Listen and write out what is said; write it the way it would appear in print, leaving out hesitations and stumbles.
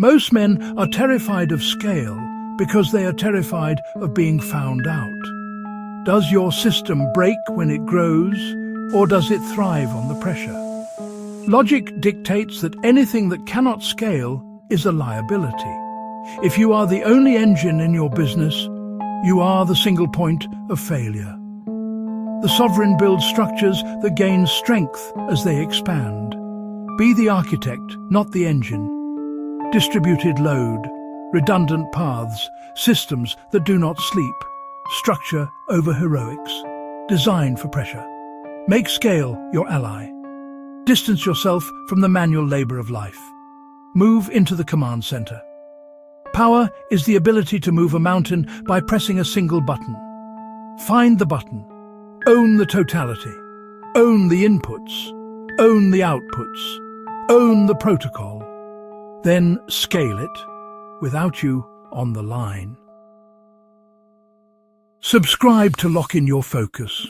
Most men are terrified of scale because they are terrified of being found out. Does your system break when it grows, or does it thrive on the pressure? Logic dictates that anything that cannot scale is a liability. If you are the only engine in your business, you are the single point of failure. The sovereign builds structures that gain strength as they expand. Be the architect, not the engine. Distributed load, redundant paths, systems that do not sleep, structure over heroics, design for pressure. Make scale your ally. Distance yourself from the manual labor of life. Move into the command center. Power is the ability to move a mountain by pressing a single button. Find the button. Own the totality. Own the inputs. Own the outputs. Own the protocol. Then scale it without you on the line. Subscribe to lock in your focus.